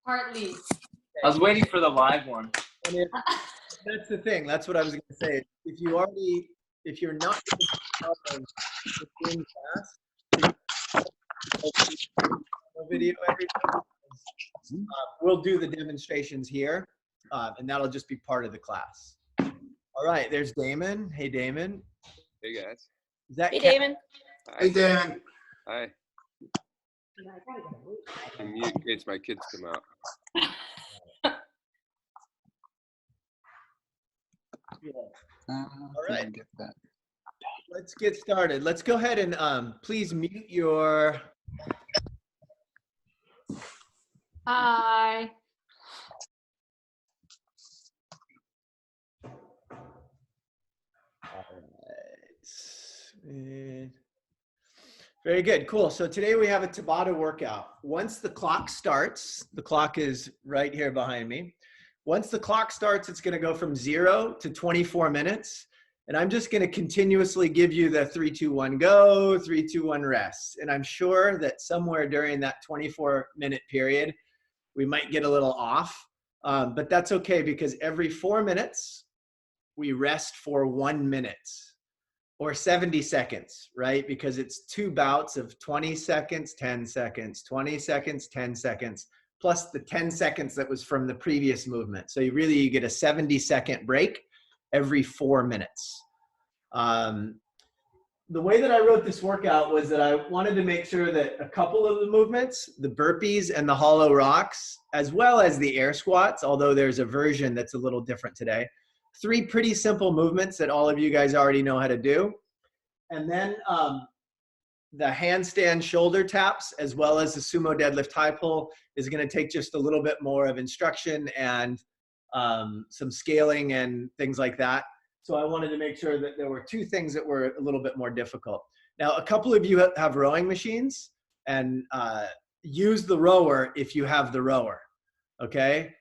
Partly. I was waiting for the live one. And that's the thing. That's what I was going to say. If you're not in class, video every day. We'll do the demonstrations here, and that'll just be part of the class. All right, there's Damon. Hey, Damon. Hey, guys. Is that Hey, Kat? Damon. Hi. Hey, Dan. Hi. I'm mute in case my kids come out. All right. Let's get started. Let's go ahead and please mute your. Hi. Very good, cool. So today we have a Tabata workout. Once the clock starts, the clock is right here behind me. Once the clock starts, it's gonna go from 0 to 24 minutes. And I'm just gonna continuously give you the 3, 2, 1, go, 3, 2, 1, rest. And I'm sure that somewhere during that 24-minute period, we might get a little off, but that's okay because every 4 minutes, we rest for 1 minute. Or 70 seconds, right? Because it's 2 bouts of 20 seconds, 10 seconds, 20 seconds, 10 seconds, plus the 10 seconds that was from the previous movement. So you get a 70-second break every 4 minutes. The way that I wrote this workout was that I wanted to make sure that a couple of the movements, the burpees and the hollow rocks, as well as the air squats, although there's a version that's a little different today, 3 pretty simple movements that all of you guys already know how to do. And then the handstand shoulder taps, as well as the sumo deadlift high pull, is going to take just a little bit more of instruction and some scaling and things like that. So I wanted to make sure that there were 2 things that were a little bit more difficult. Now, a couple of you have rowing machines, and use the rower if you have the rower, okay?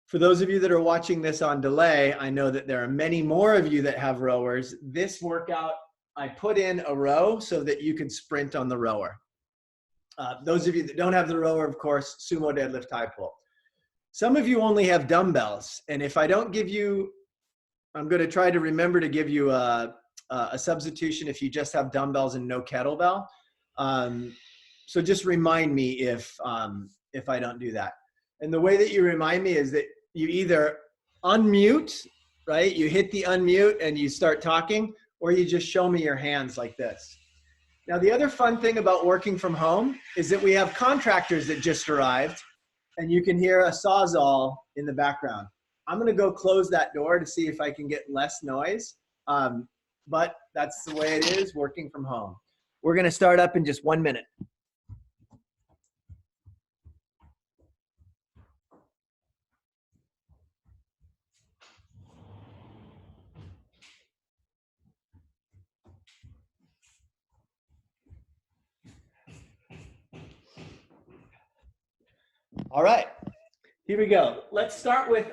For those of you that are watching this on delay, I know that there are many more of you that have rowers. This workout, I put in a row so that you can sprint on the rower. Those of you that don't have the rower, of course, sumo deadlift high pull. Some of you only have dumbbells, and if I don't give you, I'm going to try to remember to give you a substitution if you just have dumbbells and no kettlebell. So just remind me if I don't do that. And the way that you remind me is that you either unmute, right? You hit the unmute and you start talking, or you just show me your hands like this. Now, the other fun thing about working from home is that we have contractors that just arrived, and you can hear a Sawzall in the background. I'm gonna go close that door to see if I can get less noise, but that's the way it is working from home. We're gonna start up in just 1 minute. All right, here we go. Let's start with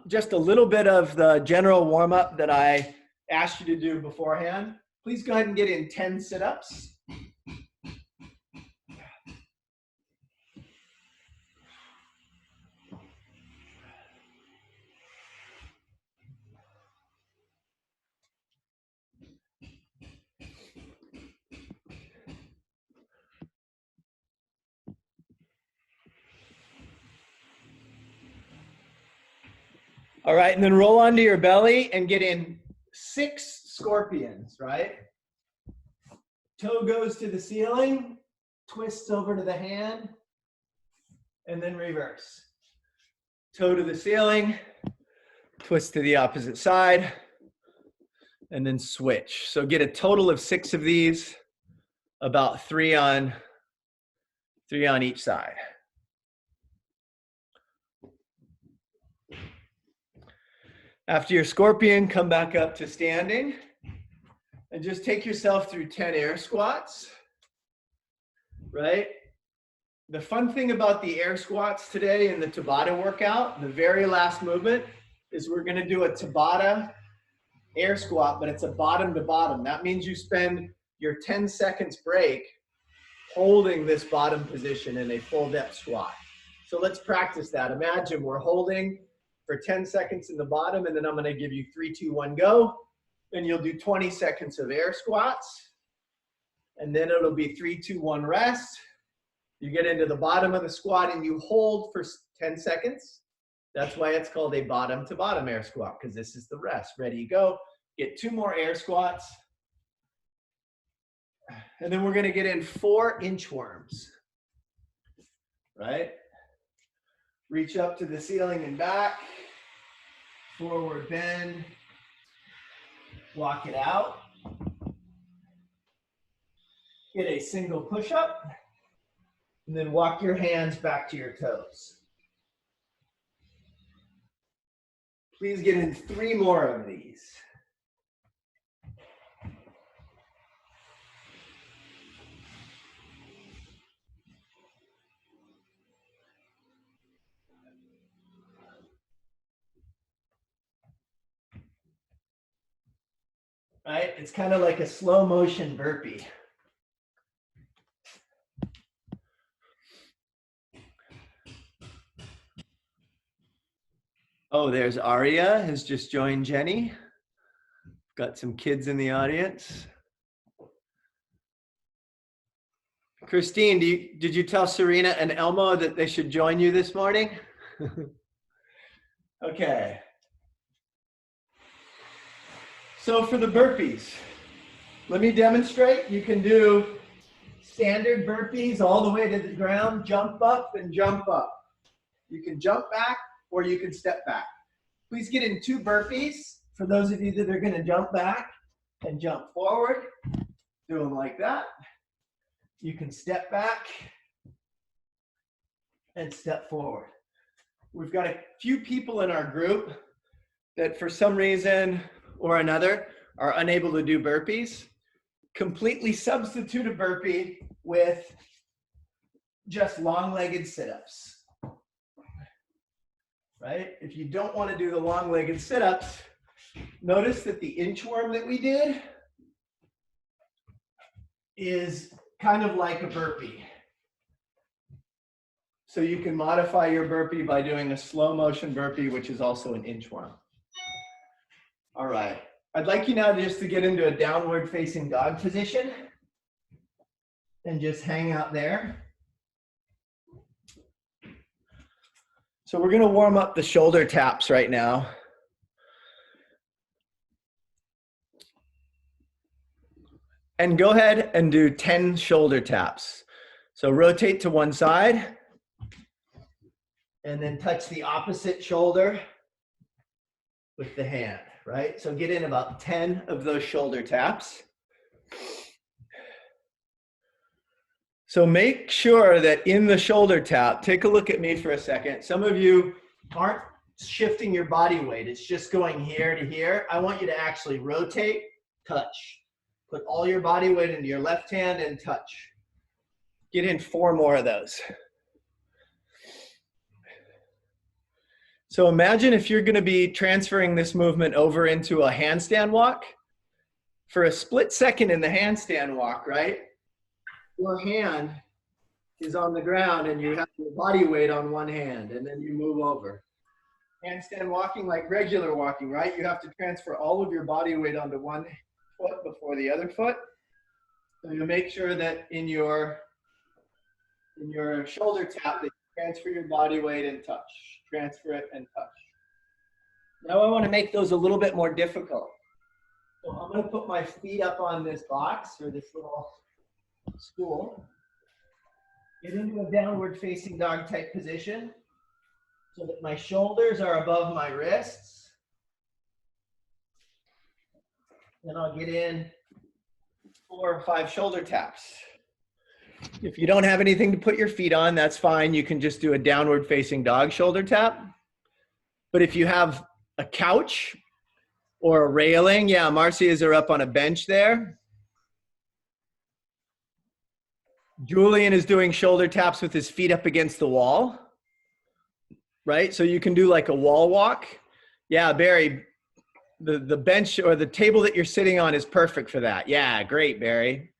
just a little bit of the general warm-up that I asked you to do beforehand. Please go ahead and get in 10 sit-ups. All right, and then roll onto your belly and get in 6 scorpions, right? Toe goes to the ceiling, twists over to the hand, and then reverse. Toe to the ceiling, twist to the opposite side, and then switch. So get a total of 6 of these, about 3 on each side. After your scorpion, come back up to standing and just take yourself through 10 air squats, right? The fun thing about the air squats today in the Tabata workout, the very last movement, is we're gonna do a Tabata air squat, but it's a bottom to bottom. That means you spend your 10 seconds break holding this bottom position in a full depth squat. So let's practice that. Imagine we're holding for 10 seconds in the bottom, and then I'm gonna give you 3, 2, 1, go. And you'll do 20 seconds of air squats. And then it'll be 3, 2, 1, rest. You get into the bottom of the squat and you hold for 10 seconds. That's why it's called a bottom to bottom air squat, because this is the rest. Ready, go. Get 2 more air squats. And then we're gonna get in 4 inchworms, right? Reach up to the ceiling and back. Forward bend. Walk it out. Get a single push-up. And then walk your hands back to your toes. Please get in 3 more of these. Right? It's kind of like a slow motion burpee. Oh, there's Aria has just joined Jenny. Got some kids in the audience. Christine, did you tell Serena and Elmo that they should join you this morning? Okay. So for the burpees, let me demonstrate. You can do standard burpees all the way to the ground, jump up and jump up. You can jump back or you can step back. Please get in 2 burpees. For those of you that are gonna jump back and jump forward, do them like that. You can step back and step forward. We've got a few people in our group that for some reason or another are unable to do burpees. Completely substitute a burpee with just long-legged sit-ups. Right? If you don't want to do the long-legged sit-ups, notice that the inchworm that we did is kind of like a burpee. So you can modify your burpee by doing a slow motion burpee, which is also an inchworm. All right. I'd like you now just to get into a downward facing dog position and just hang out there. So we're going to warm up the shoulder taps right now. And go ahead and do 10 shoulder taps. So rotate to one side and then touch the opposite shoulder with the hand, right? So get in about 10 of those shoulder taps. So make sure that in the shoulder tap, take a look at me for a second. Some of you aren't shifting your body weight. It's just going here to here. I want you to actually rotate, touch. Put all your body weight into your left hand and touch. Get in 4 more of those. So imagine if you're going to be transferring this movement over into a handstand walk. For a split second in the handstand walk, right? Your hand is on the ground and you have your body weight on one hand and then you move over. Handstand walking like regular walking, right? You have to transfer all of your body weight onto one foot before the other foot. So you make sure that in your shoulder tap that you transfer your body weight and touch. Transfer it and touch. Now I want to make those a little bit more difficult. So I'm going to put my feet up on this box or this little stool. Get into a downward facing dog type position so that my shoulders are above my wrists. Then I'll get in 4 or 5 shoulder taps. If you don't have anything to put your feet on, that's fine. You can just do a downward facing dog shoulder tap. But if you have a couch or a railing, yeah, Marcia's are up on a bench there. Julian is doing shoulder taps with his feet up against the wall, right? So you can do like a wall walk. Yeah, Barry, the bench or the table that you're sitting on is perfect for that. Yeah, great, Barry.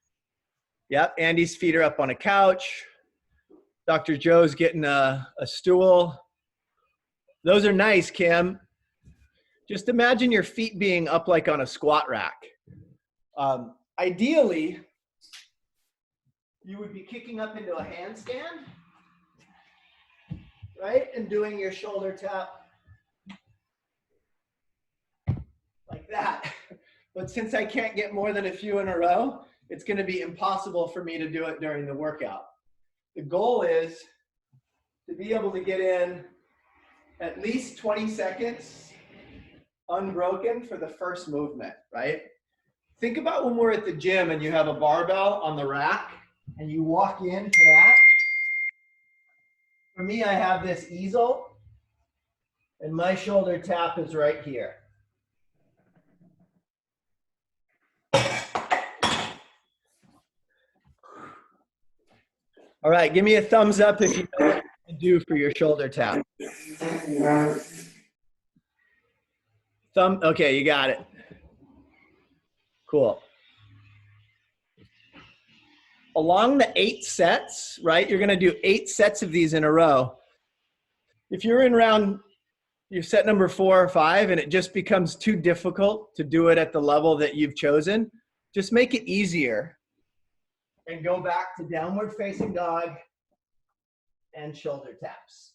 Yep, Andy's feet are up on a couch. Dr. Joe's getting a stool. Those are nice, Kim. Just imagine your feet being up like on a squat rack. Ideally, you would be kicking up into a handstand, right? And doing your shoulder tap like that. But since I can't get more than a few in a row, it's going to be impossible for me to do it during the workout. The goal is to be able to get in at least 20 seconds unbroken for the first movement, right? Think about when we're at the gym and you have a barbell on the rack and you walk into that. For me, I have this easel and my shoulder tap is right here. All right, give me a thumbs up if you know what to do for your shoulder tap. Okay, you got it. Cool. Along the 8 sets, right? You're gonna do 8 sets of these in a row. If you're in round, you're set number 4 or 5 and it just becomes too difficult to do it at the level that you've chosen, just make it easier and go back to downward facing dog and shoulder taps.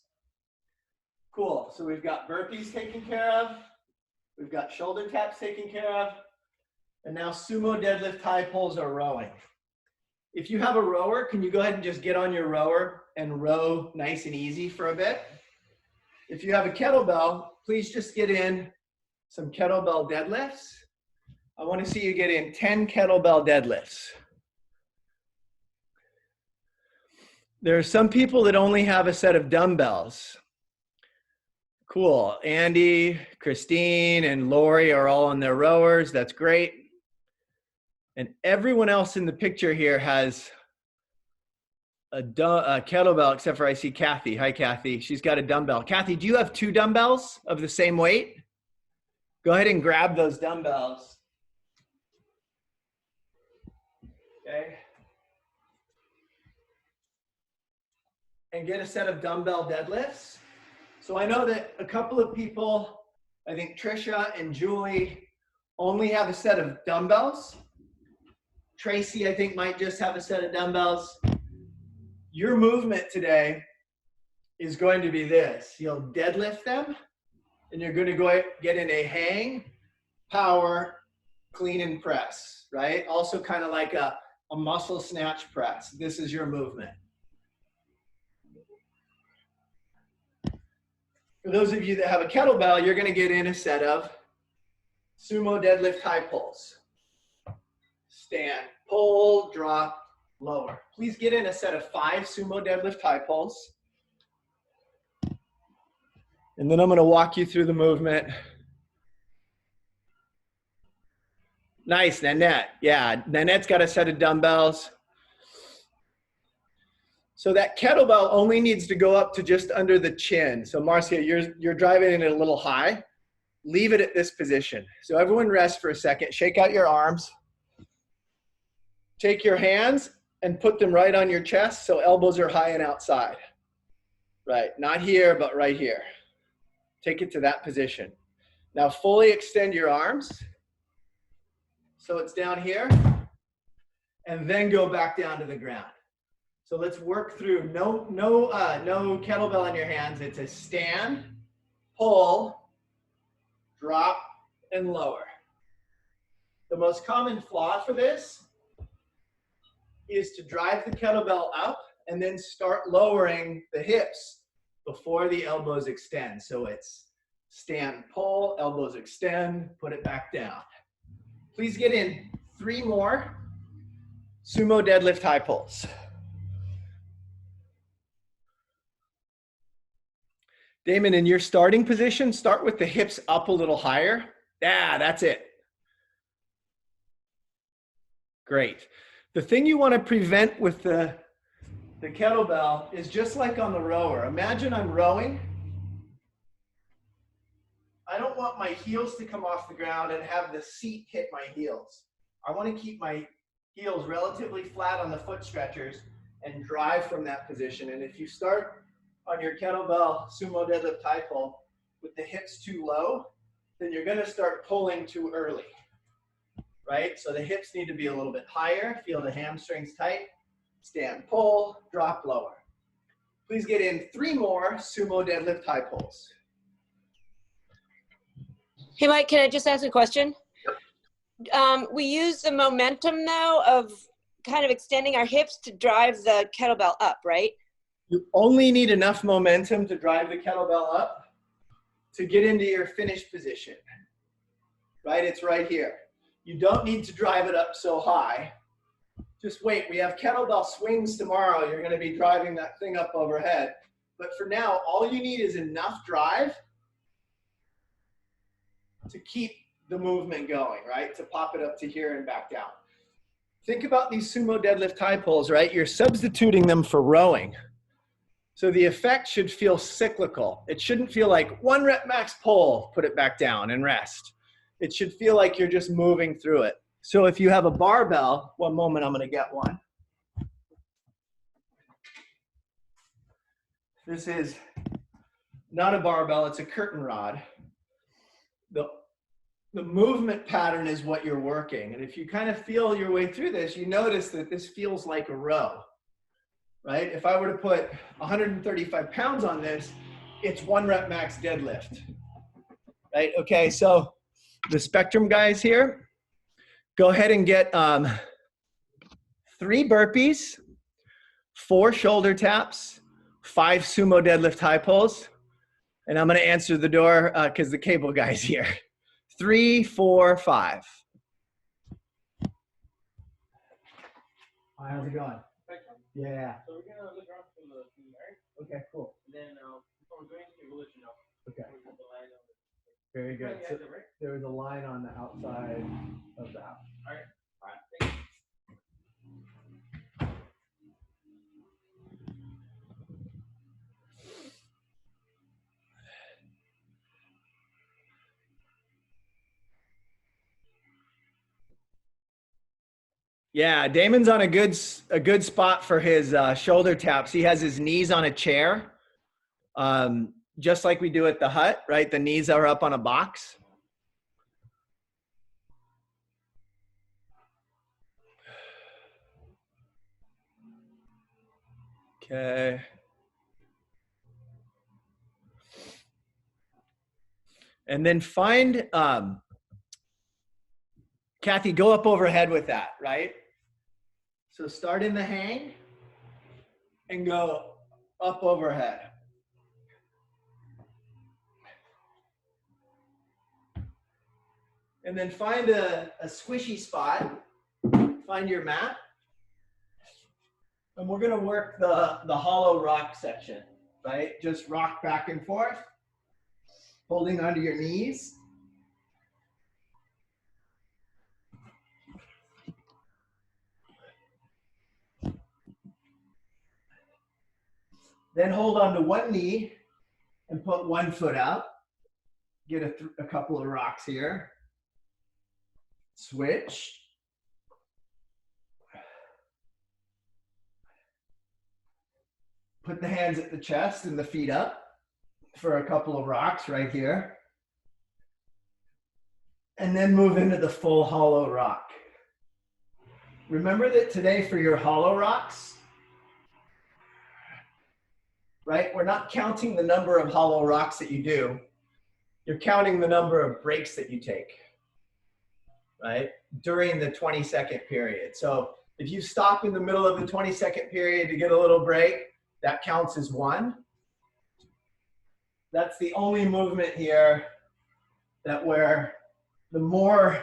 Cool, so we've got burpees taken care of. We've got shoulder taps taken care of. And now sumo deadlift high pulls or rowing. If you have a rower, can you go ahead and just get on your rower and row nice and easy for a bit? If you have a kettlebell, please just get in some kettlebell deadlifts. I want to see you get in 10 kettlebell deadlifts. There are some people that only have a set of dumbbells. Cool. Andy, Christine, and Lori are all on their rowers. That's great. And everyone else in the picture here has a kettlebell, except for I see Kathy. Hi, Kathy. She's got a dumbbell. Kathy, do you have 2 dumbbells of the same weight? Go ahead and grab those dumbbells. Okay. And get a set of dumbbell deadlifts. So I know that a couple of people, I think Trisha and Julie, only have a set of dumbbells. Tracy, I think, might just have a set of dumbbells. Your movement today is going to be this. You'll deadlift them, and you're going to go get in a hang, power, clean and press, right? Also kind of like a muscle snatch press. This is your movement. For those of you that have a kettlebell, you're going to get in a set of sumo deadlift high pulls. Stand, pull, drop, lower. Please get in a set of 5 sumo deadlift high pulls. And then I'm going to walk you through the movement. Nice, Nanette. Yeah, Nanette's got a set of dumbbells. So that kettlebell only needs to go up to just under the chin. So Marcia, you're driving it a little high. Leave it at this position. So everyone rest for a second. Shake out your arms. Take your hands and put them right on your chest so elbows are high and outside. Right, not here, but right here. Take it to that position. Now fully extend your arms so it's down here, and then go back down to the ground. So let's work through no kettlebell in your hands. It's a stand, pull, drop, and lower. The most common flaw for this is to drive the kettlebell up and then start lowering the hips before the elbows extend. So it's stand, pull, elbows extend, put it back down. Please get in 3 more sumo deadlift high pulls. Damon, in your starting position, start with the hips up a little higher. Yeah, that's it. Great. The thing you want to prevent with the kettlebell is just like on the rower. Imagine I'm rowing. I don't want my heels to come off the ground and have the seat hit my heels. I want to keep my heels relatively flat on the foot stretchers and drive from that position. And if you start on your kettlebell sumo deadlift high pull with the hips too low, then you're gonna start pulling too early, right? So the hips need to be a little bit higher, feel the hamstrings tight, stand, pull, drop lower. Please get in 3 more sumo deadlift high pulls. Hey, Mike, can I just ask a question? We use the momentum though of kind of extending our hips to drive the kettlebell up, right? You only need enough momentum to drive the kettlebell up to get into your finish position, right? It's right here. You don't need to drive it up so high. Just wait, we have kettlebell swings tomorrow. You're gonna be driving that thing up overhead. But for now, all you need is enough drive to keep the movement going, right? To pop it up to here and back down. Think about these sumo deadlift high pulls, right? You're substituting them for rowing. So the effect should feel cyclical. It shouldn't feel like 1 rep max pull, put it back down and rest. It should feel like you're just moving through it. So if you have a barbell, one moment, I'm gonna get one. This is not a barbell, it's a curtain rod. The movement pattern is what you're working. And if you kind of feel your way through this, you notice that this feels like a row, right? If I were to put 135 pounds on this, it's 1 rep max deadlift, right? Okay, so the Spectrum guys here, go ahead and get 3 burpees, 4 shoulder taps, 5 sumo deadlift high pulls, and I'm gonna answer the door because the cable guy's here. 3, 4, 5. Hi, how's it going? Yeah. So we're gonna look around for the right? Okay, cool. And then we're going to we'll let you know. Okay. Very good. So there was a line on the outside of the house. All right. All right. Thank you. Yeah, Damon's on a good spot for his shoulder taps. He has his knees on a chair, just like we do at the hut, right? The knees are up on a box. Okay. And then find, Kathy, go up overhead with that, right? So start in the hang and go up overhead. And then find a squishy spot, find your mat. And we're gonna work the hollow rock section, right? Just rock back and forth, holding onto your knees. Then hold on to one knee and put one foot out. Get a couple of rocks here. Switch. Put the hands at the chest and the feet up for a couple of rocks right here. And then move into the full hollow rock. Remember that today for your hollow rocks, right? We're not counting the number of hollow rocks that you do. You're counting the number of breaks that you take, right? During the 20-second period. So if you stop in the middle of the 20-second period to get a little break, that counts as 1. That's the only movement here that where the more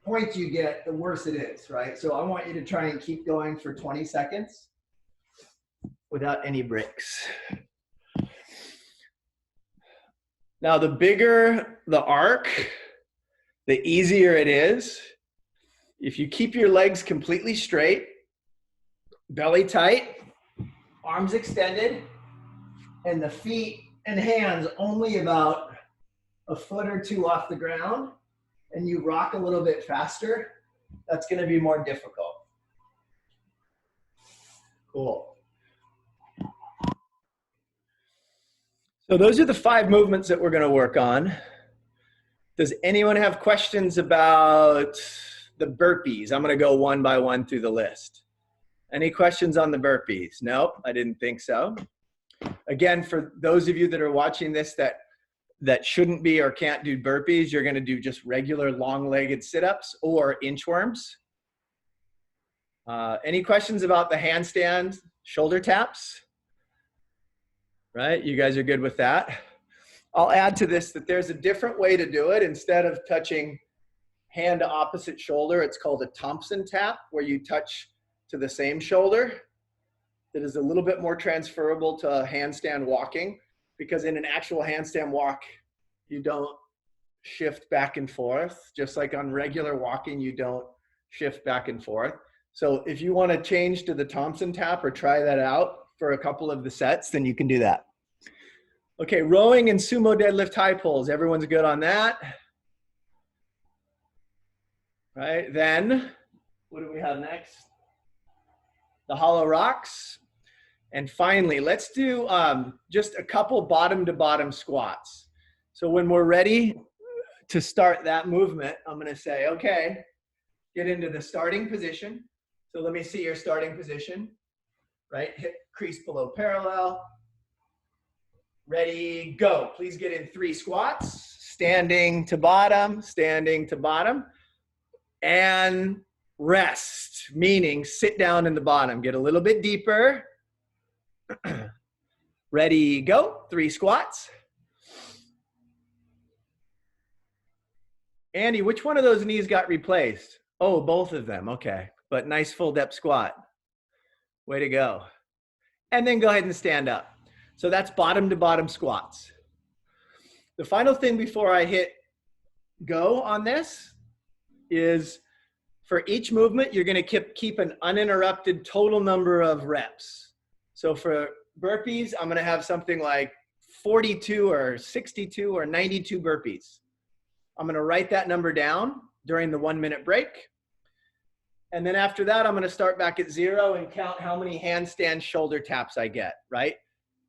points you get, the worse it is, right? So I want you to try and keep going for 20 seconds without any breaks. Now, the bigger the arc, the easier it is. If you keep your legs completely straight, belly tight, arms extended, and the feet and hands only about a foot or 2 off the ground, and you rock a little bit faster, that's going to be more difficult. Cool. So those are the 5 movements that we're going to work on. Does anyone have questions about the burpees? I'm going to go one by one through the list. Any questions on the burpees? Nope, I didn't think so. Again, for those of you that are watching this that shouldn't be or can't do burpees, you're going to do just regular long-legged sit-ups or inchworms. Any questions about the handstand shoulder taps? Right, you guys are good with that. I'll add to this that there's a different way to do it. Instead of touching hand to opposite shoulder, it's called a Thompson tap, where you touch to the same shoulder. That is a little bit more transferable to handstand walking, because in an actual handstand walk, you don't shift back and forth. Just like on regular walking, you don't shift back and forth. So if you want to change to the Thompson tap or try that out for a couple of the sets, then you can do that. Okay, rowing and sumo deadlift high pulls. Everyone's good on that? Right, then what do we have next? The hollow rocks. And finally, let's do just a couple bottom to bottom squats. So when we're ready to start that movement, I'm going to say, okay, get into the starting position. So let me see your starting position, right? Hip crease below parallel. Ready, go. Please get in 3 squats, standing to bottom, and rest, meaning sit down in the bottom. Get a little bit deeper. Ready, go. 3 squats. Andy, which one of those knees got replaced? Oh, both of them. Okay. But nice full depth squat. Way to go. And then go ahead and stand up. So that's bottom to bottom squats. The final thing before I hit go on this is for each movement, you're going to keep an uninterrupted total number of reps. So for burpees, I'm going to have something like 42 or 62 or 92 burpees. I'm going to write that number down during the 1-minute break. And then after that, I'm going to start back at 0 and count how many handstand shoulder taps I get, right?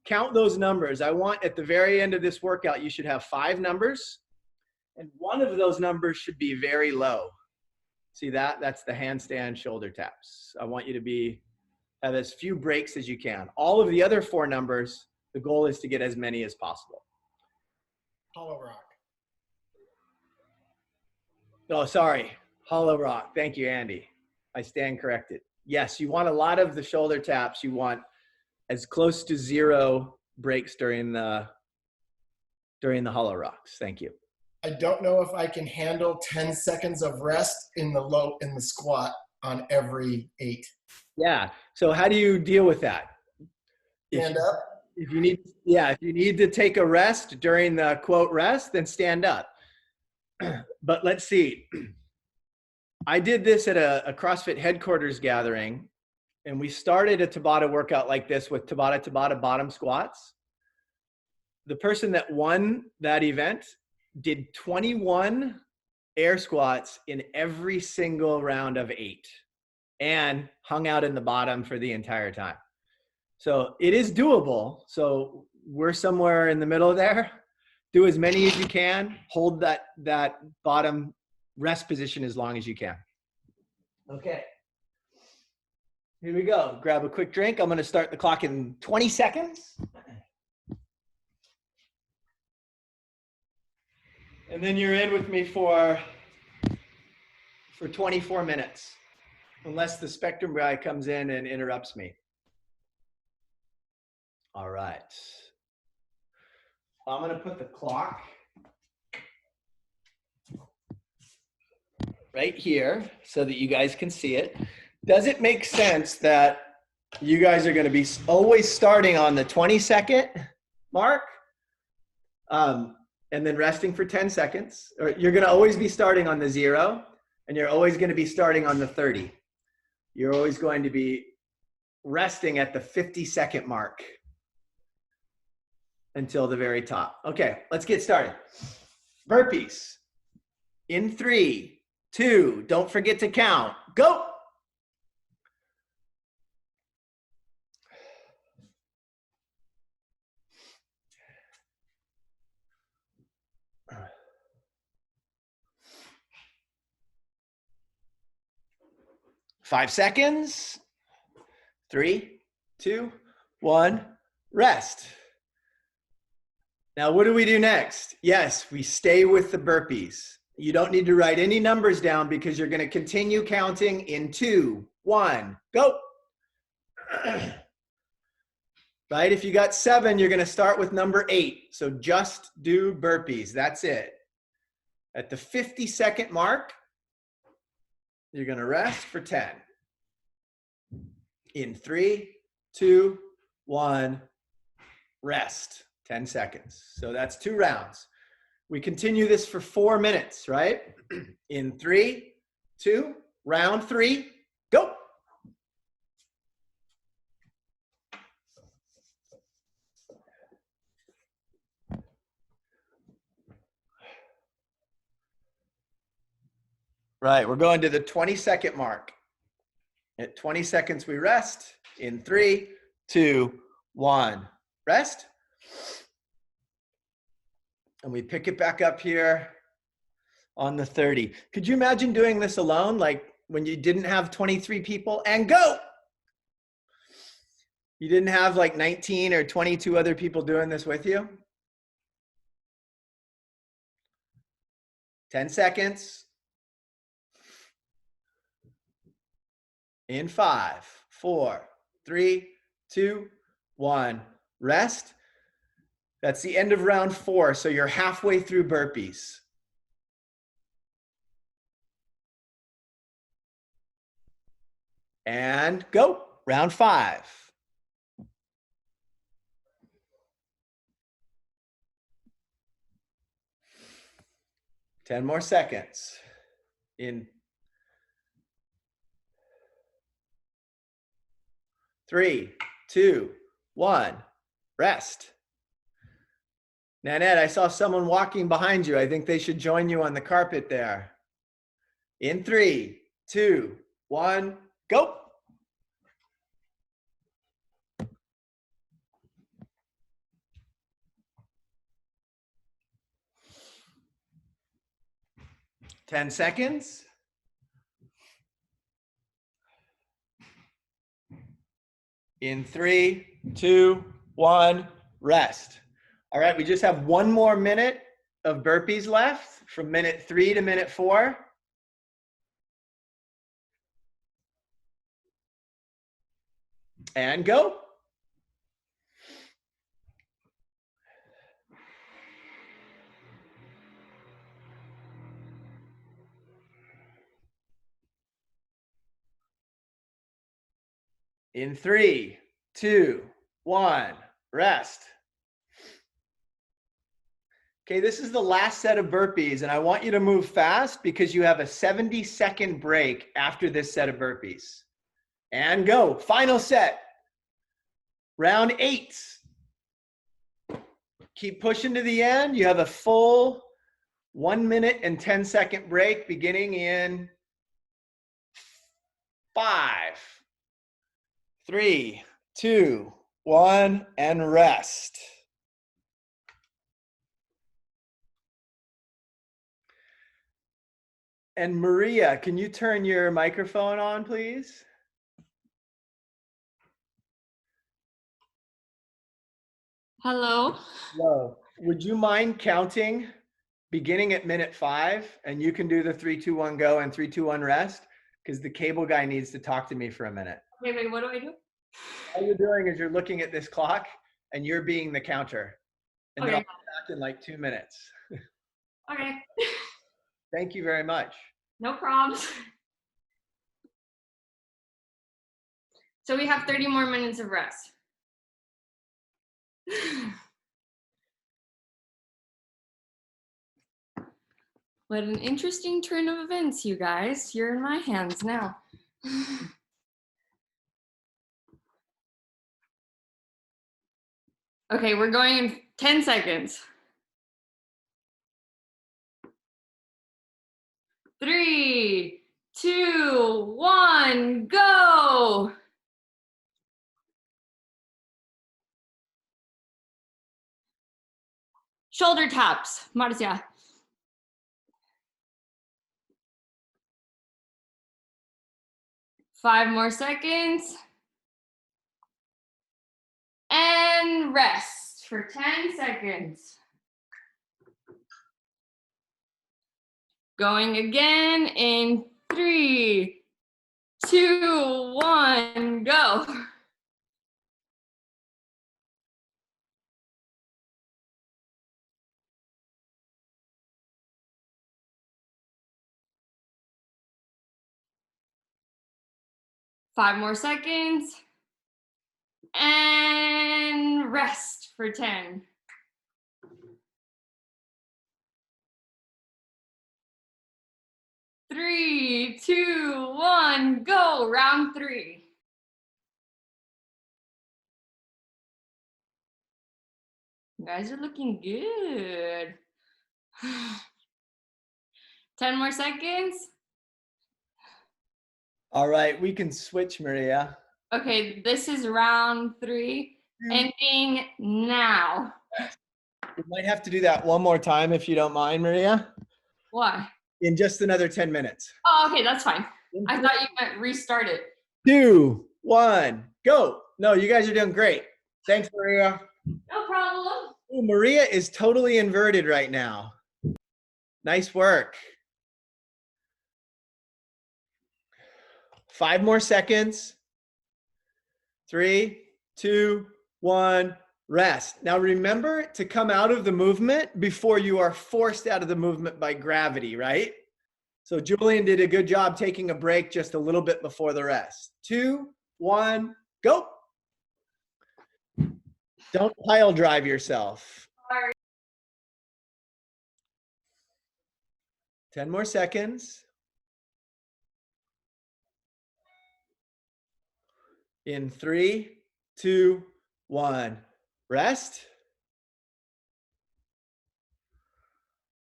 Count those numbers. I want at the very end of this workout, you should have 5 numbers. And one of those numbers should be very low. See that? That's the handstand shoulder taps. I want you to have as few breaks as you can. All of the other 4 numbers, the goal is to get as many as possible. Hollow rock. Oh, sorry. Hollow rock. Thank you, Andy. I stand corrected. Yes, you want a lot of the shoulder taps. You want as close to 0 breaks during the hollow rocks. Thank you. I don't know if I can handle 10 seconds of rest in the squat on every 8. Yeah. So how do you deal with that? Stand up. If you need to take a rest during the quote rest, then stand up. But let's see. I did this at a CrossFit headquarters gathering, and we started a Tabata workout like this with Tabata bottom squats. The person that won that event did 21 air squats in every single round of 8 and hung out in the bottom for the entire time. So it is doable. So we're somewhere in the middle there. Do as many as you can. Hold that bottom rest position as long as you can. Okay. Here we go. Grab a quick drink. I'm going to start the clock in 20 seconds. And then you're in with me for 24 minutes, unless the Spectrum guy comes in and interrupts me. All right. I'm going to put the clock right here so that you guys can see it. Does it make sense that you guys are going to be always starting on the 20-second mark and then resting for 10 seconds? Or you're going to always be starting on the 0, and you're always going to be starting on the 30. You're always going to be resting at the 50-second mark until the very top. Okay, let's get started. Burpees. In 3, 2, don't forget to count. Go. 5 seconds. 3, 2, 1, rest. Now, what do we do next? Yes, we stay with the burpees. You don't need to write any numbers down because you're going to continue counting in 2, 1, go. Right? If you got 7, you're going to start with number 8. So just do burpees. That's it. At the 50-second mark, you're going to rest for 10. In 3, 2, 1, rest. 10 seconds. So that's 2 rounds. We continue this for 4 minutes, right? In 3, 2, round 3, go. Right, we're going to the 20-second mark. At 20 seconds, we rest. In 3, 2, 1, rest. And we pick it back up here on the 30. Could you imagine doing this alone, like when you didn't have 23 people, and go? You didn't have like 19 or 22 other people doing this with you? 10 seconds. In 5, 4, 3, 2, 1, rest. That's the end of round 4, so you're halfway through burpees. And go, round 5. Ten more seconds. In 3, 2, 1, rest. Nanette, I saw someone walking behind you. I think they should join you on the carpet there. In 3, 2, 1, go. Ten seconds. In 3, 2, 1, rest. All right, we just have 1 more minute of burpees left from minute 3 to minute 4. And go. In 3, 2, 1, rest. Okay, this is the last set of burpees, and I want you to move fast because you have a 70-second break after this set of burpees. And go. Final set. Round 8. Keep pushing to the end. You have a full 1 minute and 10-second break beginning in 5, 3, 2, 1, and rest. And Maria, can you turn your microphone on, please? Hello. Hello. Would you mind counting beginning at minute 5, and you can do the 3, 2, 1, go and 3, 2, 1, rest? Because the cable guy needs to talk to me for a minute. Wait, what do I do? All you're doing is you're looking at this clock and you're being the counter. And then I'll be back in like 2 minutes. Okay. Thank you very much. No problems. So we have 30 more minutes of rest. What an interesting turn of events, you guys. You're in my hands now. Okay, we're going in 10 seconds. 3, 2, 1, go! Shoulder taps, Marcia. 5 more seconds. And rest for 10 seconds. Going again in 3, 2, 1, go. Five more seconds. And rest for 10. Three, two, one, go. Round 3. You guys are looking good. 10 more seconds. All right, we can switch, Maria. Okay, this is round 3, ending now. We might have to do that one more time if you don't mind, Maria. Why? In just another 10 minutes. Oh, okay, that's fine. I thought you meant restart it. 2, 1, go. No, you guys are doing great. Thanks, Maria. No problem. Ooh, Maria is totally inverted right now. Nice work. 5 more seconds. 3, 2, 1, rest. Now remember to come out of the movement before you are forced out of the movement by gravity, right? So Julian did a good job taking a break just a little bit before the rest. 2, 1, go. Don't pile drive yourself. Sorry. 10 more seconds. In 3, 2, 1, rest.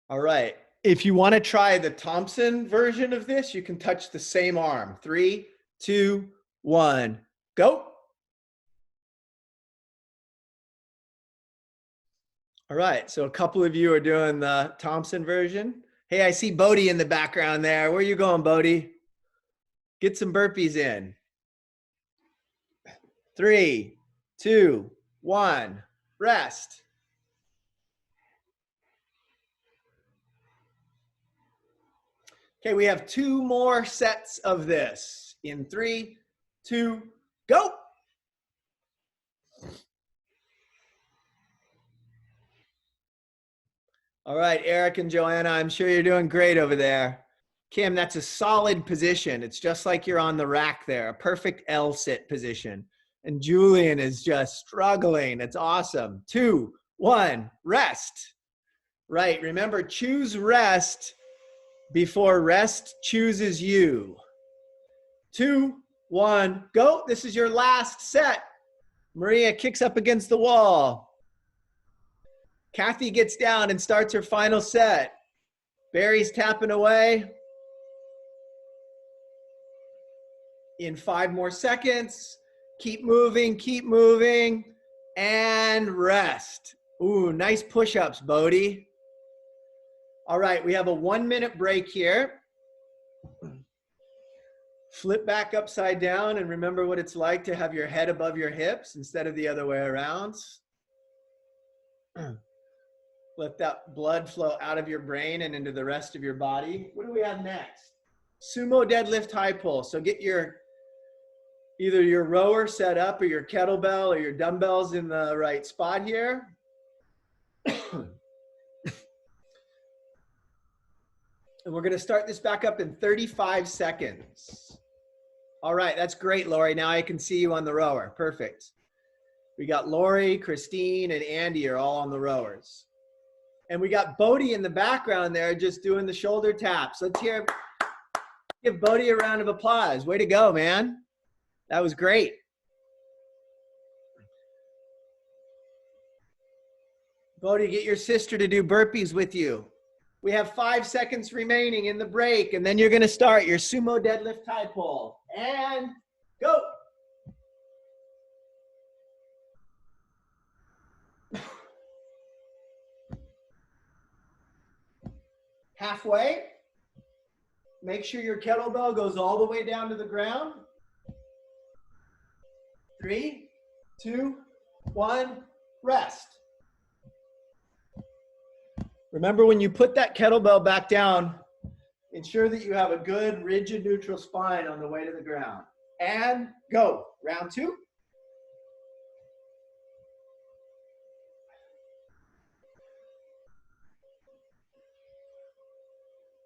All right. If you want to try the Thompson version of this, you can touch the same arm. 3, 2, 1, go. All right. So a couple of you are doing the Thompson version. Hey, I see Bodie in the background there. Where are you going, Bodie? Get some burpees in. 3, 2, 1, rest. Okay, we have 2 more sets of this. In 3, 2, go. All right, Eric and Joanna, I'm sure you're doing great over there. Kim, that's a solid position. It's just like you're on the rack there, a perfect L sit position. And Julian is just struggling. It's awesome. 2, 1, rest. Right, remember, choose rest before rest chooses you. 2, 1, go. This is your last set. Maria kicks up against the wall. Kathy gets down and starts her final set. Barry's tapping away. In 5 more seconds. Keep moving, and rest. Ooh, nice push-ups, Bodie. All right, we have a 1-minute break here. Flip back upside down and remember what it's like to have your head above your hips instead of the other way around. Let that blood flow out of your brain and into the rest of your body. What do we have next? Sumo deadlift high pull. So get your either your rower set up or your kettlebell or your dumbbells in the right spot here. And we're going to start this back up in 35 seconds. All right, that's great, Lori. Now I can see you on the rower. Perfect. We got Lori, Christine, and Andy are all on the rowers. And we got Bodie in the background there just doing the shoulder taps. Let's give Bodie a round of applause. Way to go, man. That was great. Bodie, get your sister to do burpees with you. We have 5 seconds remaining in the break, and then you're going to start your sumo deadlift high pull. And go. Halfway. Make sure your kettlebell goes all the way down to the ground. 3, 2, 1, rest. Remember, when you put that kettlebell back down, ensure that you have a good, rigid, neutral spine on the way to the ground. And go. Round 2.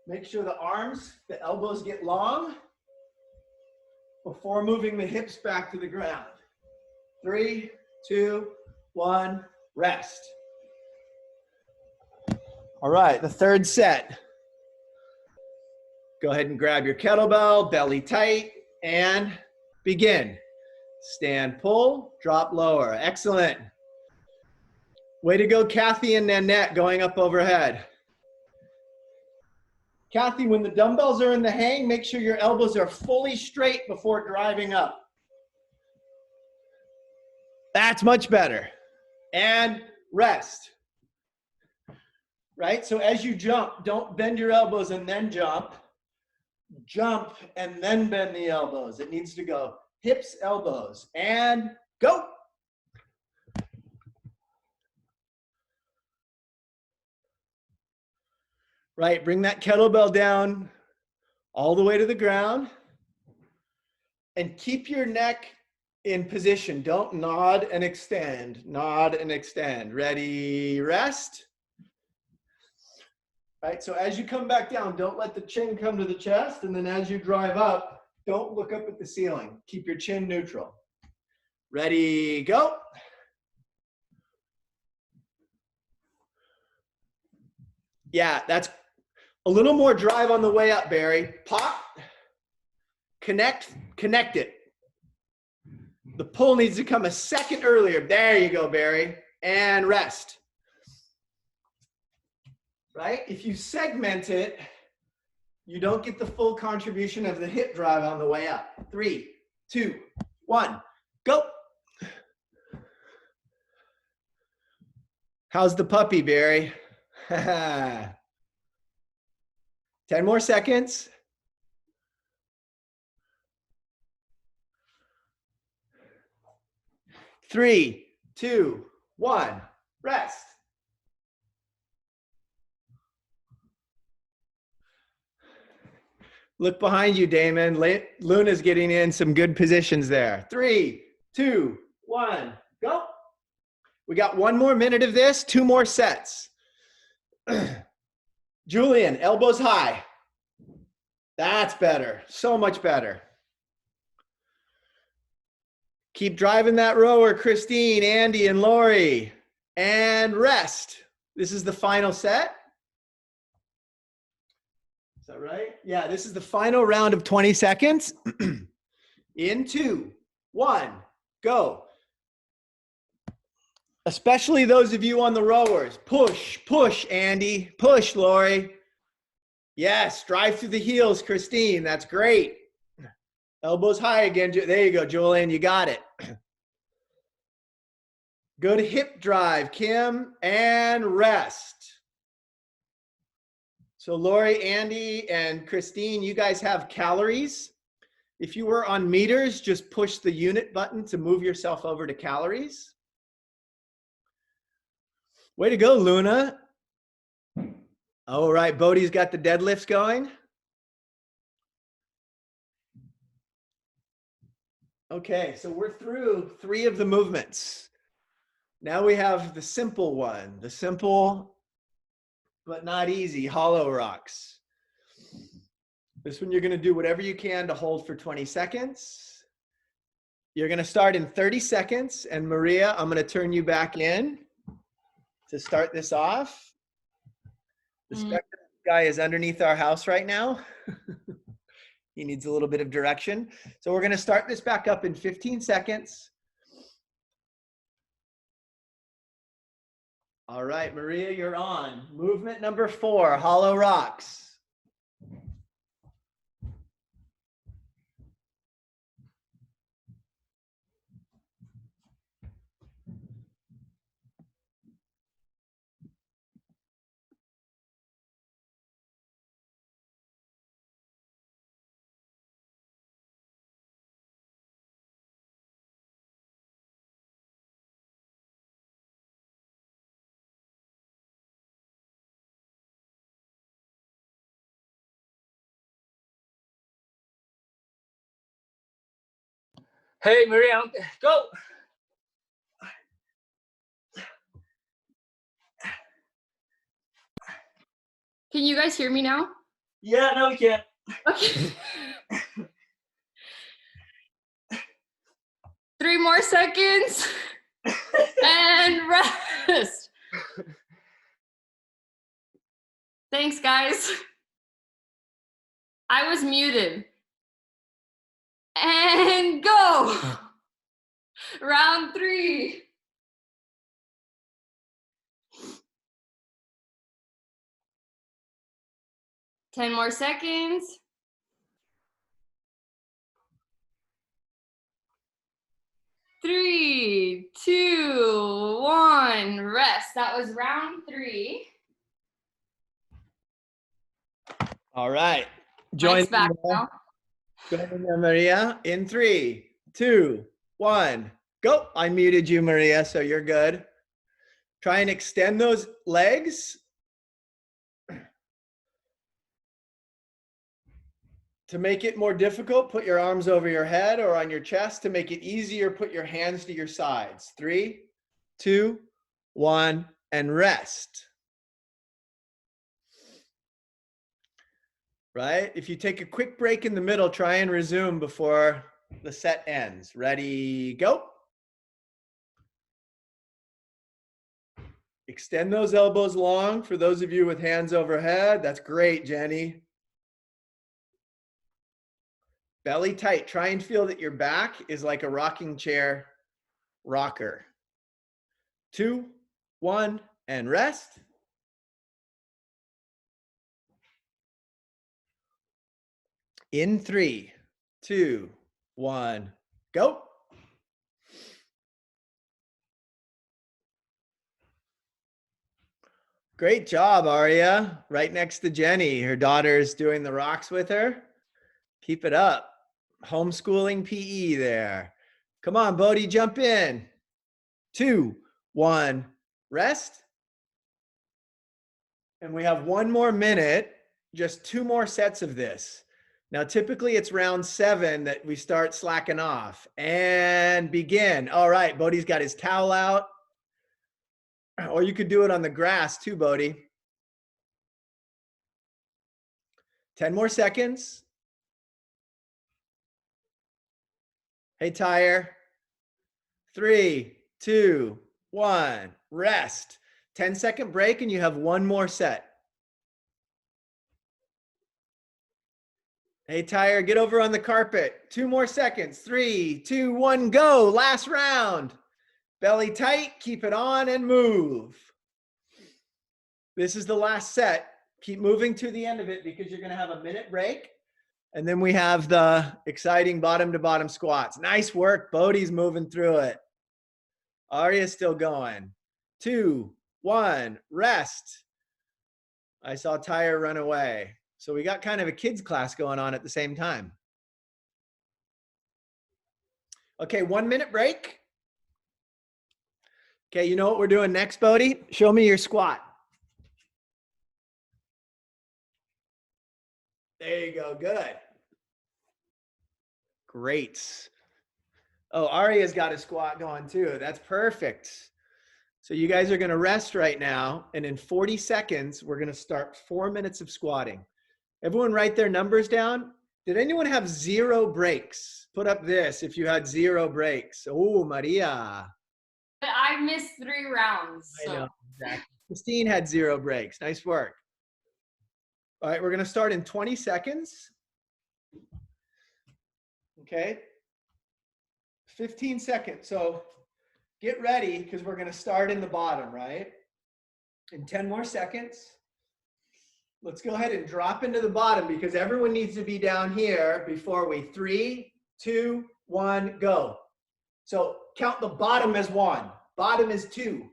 Make sure the arms, the elbows get long before moving the hips back to the ground. 3, 2, 1, rest. All right, the third set. Go ahead and grab your kettlebell, belly tight, and begin. Stand, pull, drop lower. Excellent. Way to go, Kathy and Nanette, going up overhead. Kathy, when the dumbbells are in the hang, make sure your elbows are fully straight before driving up. That's much better. And rest. Right? So as you jump, don't bend your elbows and then jump. Jump and then bend the elbows. It needs to go hips, elbows, and go. Right, bring that kettlebell down all the way to the ground and keep your neck in position. Don't nod and extend. Nod and extend. Ready, rest. Right, so as you come back down, don't let the chin come to the chest, and then as you drive up, don't look up at the ceiling. Keep your chin neutral. Ready, go. Yeah, that's a little more drive on the way up, Barry. Pop, connect it. The pull needs to come a second earlier. There you go, Barry. And rest. Right? If you segment it, you don't get the full contribution of the hip drive on the way up. 3, 2, 1, go. How's the puppy, Barry? 10 more seconds. Three, two, one, rest. Look behind you, Damon. Luna's getting in some good positions there. 3, 2, 1, go. We got 1 more minute of this, 2 more sets. Julian, elbows high. That's better, so much better. Keep driving that rower, Christine, Andy, and Lori. And rest. This is the final set. Is that right? Yeah, this is the final round of 20 seconds. In 2, 1, go. Especially those of you on the rowers. Push, push, Andy. Push, Lori. Yes, drive through the heels, Christine. That's great. Elbows high again. There you go, Julian. You got it. Good hip drive, Kim, and rest. So Lori, Andy, and Christine, you guys have calories. If you were on meters, just push the unit button to move yourself over to calories. Way to go, Luna. All right, Bodhi's got the deadlifts going. Okay, so we're through 3 of the movements. Now we have the simple one, the simple but not easy hollow rocks. This one you're going to do whatever you can to hold for 20 seconds. You're going to start in 30 seconds, and Maria, I'm going to turn you back in to start this off. The spectrum guy is underneath our house right now. He needs a little bit of direction. So we're going to start this back up in 15 seconds. All right, Maria, you're on. Movement number 4, hollow rocks. Hey, Maria, go. Can you guys hear me now? Yeah, no, we can't. Okay. 3 more seconds. And rest. Thanks, guys. I was muted. And go. Round 3. Ten more seconds. 3, 2, 1. Rest. That was round 3. All right. Join Mike's back now. Join me, Maria, in 3, 2, 1, go. I muted you, Maria, so you're good. Try and extend those legs. To make it more difficult, put your arms over your head or on your chest. To make it easier, put your hands to your sides. 3, 2, 1, and rest. Right? If you take a quick break in the middle, try and resume before the set ends. Ready, go. Extend those elbows long for those of you with hands overhead. That's great, Jenny. Belly tight. Try and feel that your back is like a rocking chair rocker. 2, 1, and rest. In 3, 2, 1, go. Great job, Aria. Right next to Jenny. Her daughter's doing the rocks with her. Keep it up. Homeschooling PE there. Come on, Bodhi, jump in. 2, 1, rest. And we have 1 more minute, just 2 more sets of this. Now, typically it's round 7 that we start slacking off and begin. All right, Bodhi's got his towel out. Or you could do it on the grass too, Bodhi. 10 more seconds. Hey, Tyre. 3, 2, 1, rest. 10-second break and you have 1 more set. Hey, Tyre, get over on the carpet. 2 more seconds. 3, 2, 1, go. Last round. Belly tight, keep it on and move. This is the last set. Keep moving to the end of it because you're going to have a minute break. And then we have the exciting bottom to bottom squats. Nice work. Bodhi's moving through it. Aria's still going. 2, 1, rest. I saw Tyre run away. So we got kind of a kids class going on at the same time. Okay, 1 minute break. Okay, you know what we're doing next, Bodhi? Show me your squat. There you go, good. Great. Oh, Aria's got a squat going too. That's perfect. So you guys are gonna rest right now, and in 40 seconds, we're gonna start 4 minutes of squatting. Everyone write their numbers down. Did anyone have 0 breaks? Put up this if you had 0 breaks. Oh, Maria. I missed 3 rounds. So. I know, exactly. Christine had 0 breaks. Nice work. All right, we're gonna start in 20 seconds. Okay. 15 seconds. So get ready because we're going to start in the bottom, right? In 10 more seconds. Let's go ahead and drop into the bottom because everyone needs to be down here before we 3, 2, 1, go. So count the bottom as 1. Bottom is 2.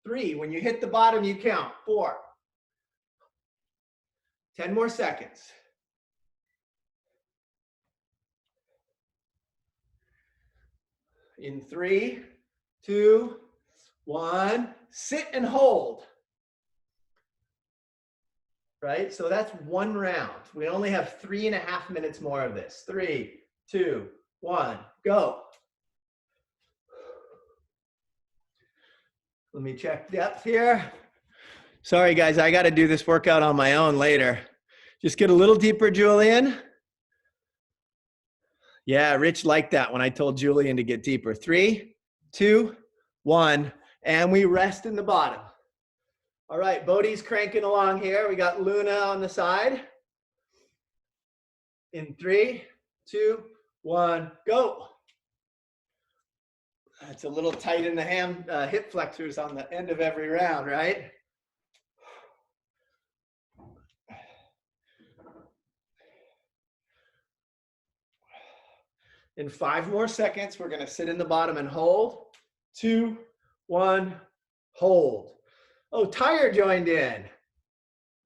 3. When you hit the bottom, you count. 4. 10 more seconds. In 3, 2, 1, sit and hold. Right? So that's 1 round. We only have 3.5 minutes more of this. 3, 2, 1, go. Let me check depth here. Sorry guys, I got to do this workout on my own later. Just get a little deeper, Julian. Yeah, Rich liked that when I told Julian to get deeper. 3, 2, 1, and we rest in the bottom. All right, Bodhi's cranking along here. We got Luna on the side. In 3, 2, 1, go. It's a little tight in the hip flexors on the end of every round, right? In 5 more seconds, we're going to sit in the bottom and hold. 2, 1, hold. Oh, Tyre joined in.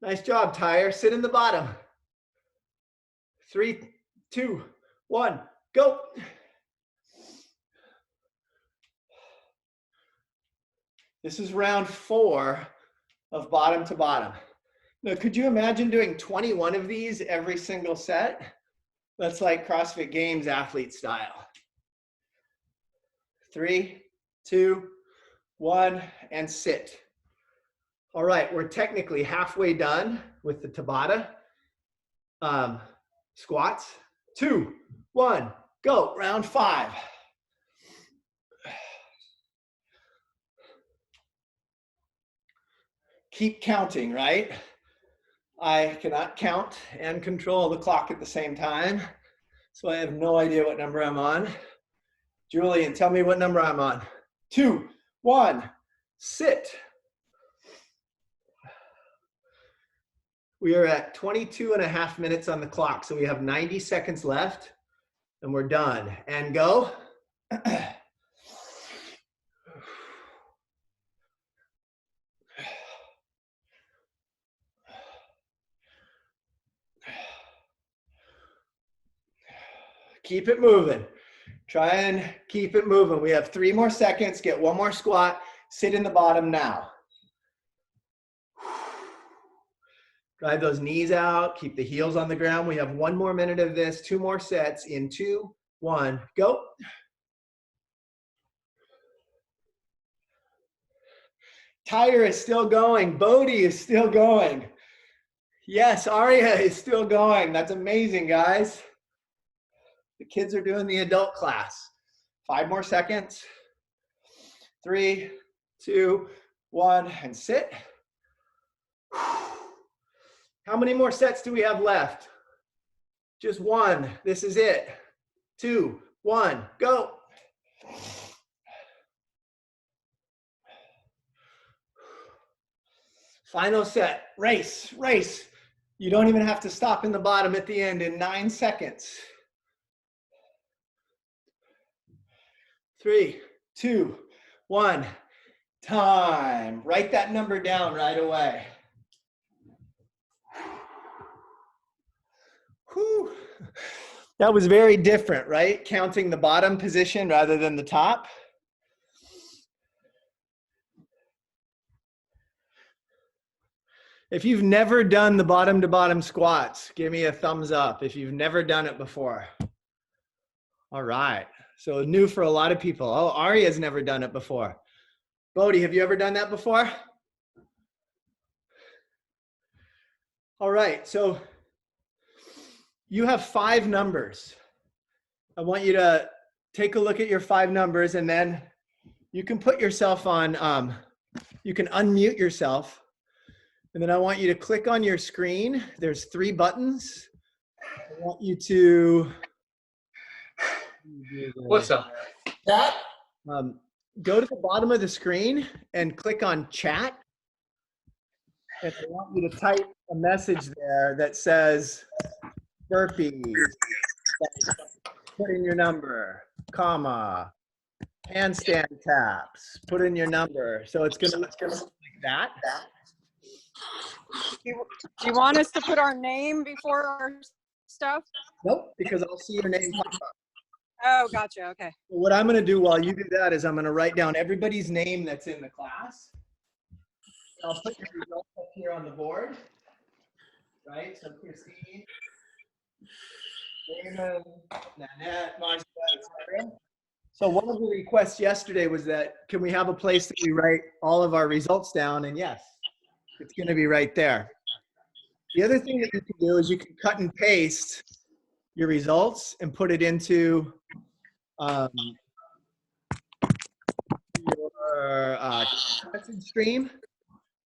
Nice job, Tyre. Sit in the bottom. 3, 2, 1, go. This is round 4 of bottom to bottom. Now, could you imagine doing 21 of these every single set? That's like CrossFit Games athlete style. 3, 2, 1, and sit. All right, we're technically halfway done with the Tabata squats. 2, 1, go. Round 5. Keep counting, right? I cannot count and control the clock at the same time, so I have no idea what number I'm on. Julian, tell me what number I'm on. 2, 1, sit. We are at 22.5 minutes on the clock, so we have 90 seconds left, and we're done. And go. Keep it moving. Try and keep it moving. We have 3 more seconds. Get 1 more squat. Sit in the bottom now. Drive those knees out. Keep the heels on the ground. We have 1 more minute of this. 2 more sets in 2, 1, go. Tyre is still going. Bodhi is still going. Yes, Arya is still going. That's amazing, guys. The kids are doing the adult class. 5 more seconds. 3, 2, 1, and sit. How many more sets do we have left? Just 1. This is it. 2, 1, go. Final set. Race, race. You don't even have to stop in the bottom at the end in 9 seconds. 3, 2, 1. Time. Write that number down right away. Whew. That was very different, right? Counting the bottom position rather than the top. If you've never done the bottom to bottom squats, give me a thumbs up if you've never done it before. All right. So new for a lot of people. Oh, Arya's never done it before. Bodhi, have you ever done that before? All right. So you have 5 numbers. I want you to take a look at your 5 numbers, and then you can put yourself on, you can unmute yourself. And then I want you to click on your screen. There's 3 buttons. I want you to What's up? That go to the bottom of the screen and click on chat. And I want you to type a message there that says burpees. Put in your number, comma, handstand taps. Put in your number. So it's gonna look like that. Do you want us to put our name before our stuff? Nope, because I'll see your name pop up. Oh, gotcha. Okay. What I'm going to do while you do that is I'm going to write down everybody's name that's in the class. I'll put your results up here on the board. Right? So Christine, Raymond, Nanette, Marcia, So one of the requests yesterday was that, can we have a place that we write all of our results down? And yes, it's going to be right there. The other thing that you can do is you can cut and paste your results and put it into your message stream.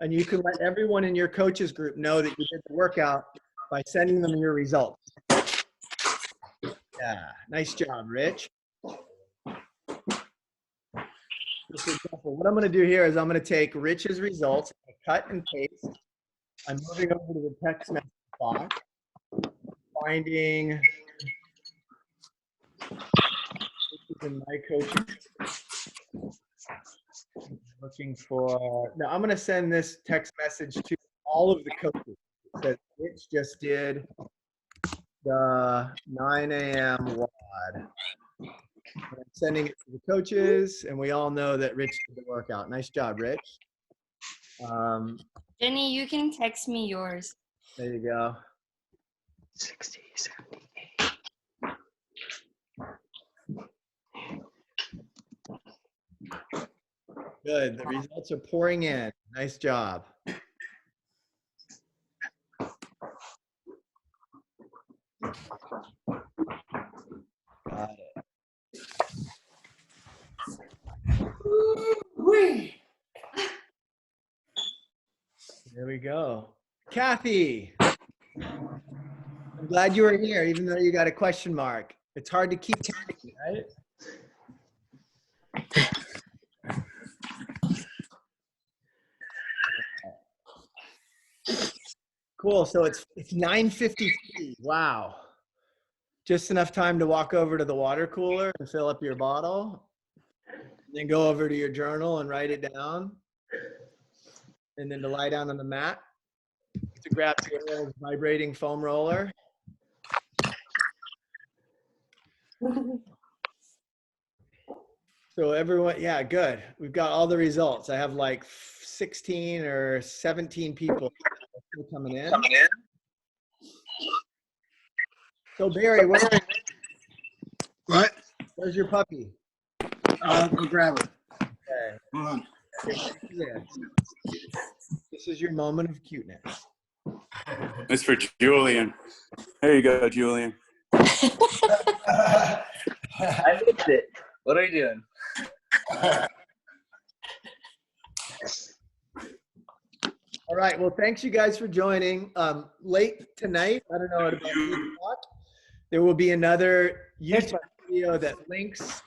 And you can let everyone in your coaches group know that you did the workout by sending them your results. Yeah, nice job, Rich. For example, what I'm going to do here is I'm going to take Rich's results, cut and paste. I'm moving over to the text message box, finding in my coaching. Looking for, now I'm going to send this text message to all of the coaches that Rich just did the 9 a.m. WOD. I'm sending it to the coaches, and we all know that Rich did the workout. Nice job, Rich. Jenny, you can text me yours. There you go. 60, 78. Good. The results are pouring in. Nice job. Got it. Whee! There we go. Kathy, I'm glad you were here, even though you got a question mark. It's hard to keep counting, right? Cool. So it's 9:53. Wow. Just enough time to walk over to the water cooler and fill up your bottle. Then go over to your journal and write it down. And then to lie down on the mat, to grab your vibrating foam roller. So everyone, yeah, good. We've got all the results. I have like 16 or 17 people coming in. So Barry, where's your puppy? Go grab it. Okay. Hold on. This is your moment of cuteness. It's for Julian. There you go, Julian. I missed it. What are you doing? All right. Well, thanks you guys for joining. Late tonight, I don't know, at about 8 o'clock, there will be another YouTube video that links.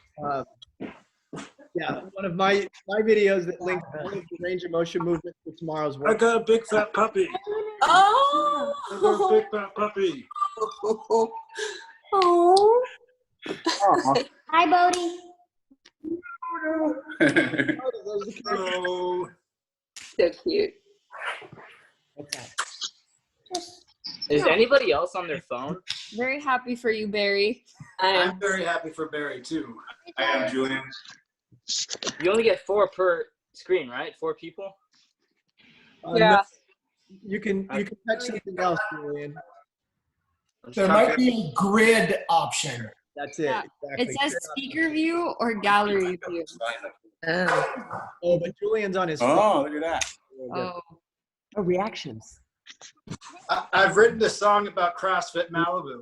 Yeah, one of my videos that links all of the range of motion movement for tomorrow's work. I got a big fat puppy. Oh. I got a big fat puppy. Oh. Hi, Bodie. Hello. So cute. Is anybody else on their phone? Very happy for you, Barry. I'm very happy for Barry, too. I am Julian. You only get 4 per screen, right? 4 people? Yeah. You can touch something else, Julian. There might be a grid option. That's it. Yeah. Exactly. It says speaker view or gallery view. Oh, but Julian's on his phone. Oh, look at that. Oh. Oh, reactions. I've written a song about CrossFit Malibu.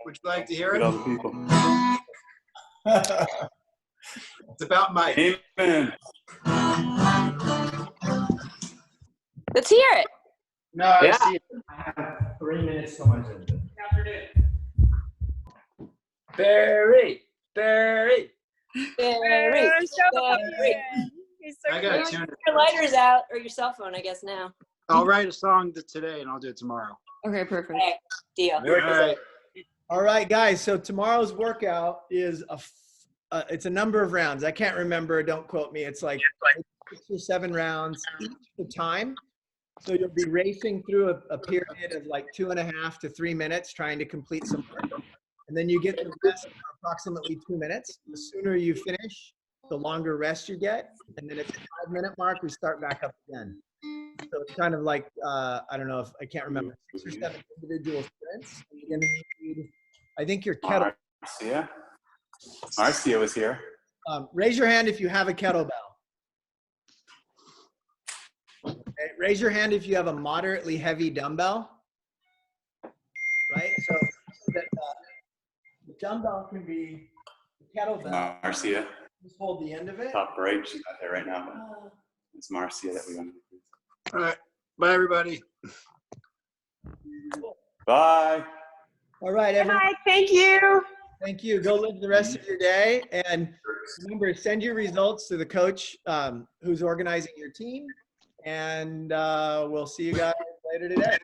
Would you like to hear Look it? at all the people. It's about Mike. Amen. Let's hear it. No, Yeah. see it. I have 3 minutes till my Zoom. Barry. Barry. I got to tune it. Your lighter's out, or your cell phone, I guess, now. I'll write a song today and I'll do it tomorrow. Okay, perfect. Okay, deal. All right. All right, guys. So tomorrow's workout is it's a number of rounds. I can't remember. Don't quote me. It's like 6 or 7 rounds each the time. So you'll be racing through a period of like 2.5 to 3 minutes trying to complete some work. And then you get the rest for approximately 2 minutes. The sooner you finish, the longer rest you get. And then at the 5-minute mark, we start back up again. So it's kind of like, I don't know if I can't remember, 6 or 7 individual sprints. And you're going to need, I think your kettle. Yeah. Marcia was here. Raise your hand if you have a kettlebell. Okay, raise your hand if you have a moderately heavy dumbbell. Right? So that the dumbbell can be the kettlebell. Marcia, Just hold the end of it. top right. She's not there right now, but it's Marcia that we want to. All right. Bye, everybody. Bye. All right, everyone. Bye, thank you. Thank you. Go live the rest of your day. And remember, send your results to the coach who's organizing your team. And we'll see you guys later today.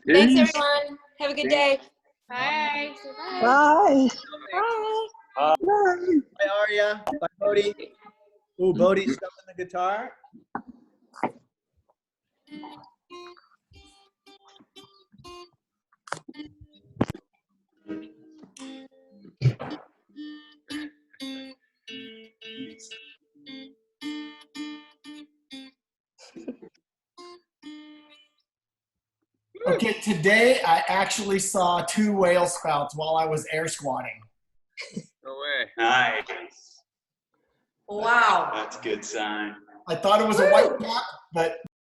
Thanks, everyone. Have a good day. Bye. Bye. Bye. Bye. Bye, Arya. Bye, Bodhi. Ooh, Bodhi's stumping the guitar. Okay, today I actually saw 2 whale spouts while I was air squatting. No way. Nice. Wow. That's a good sign. I thought it was a white cap, but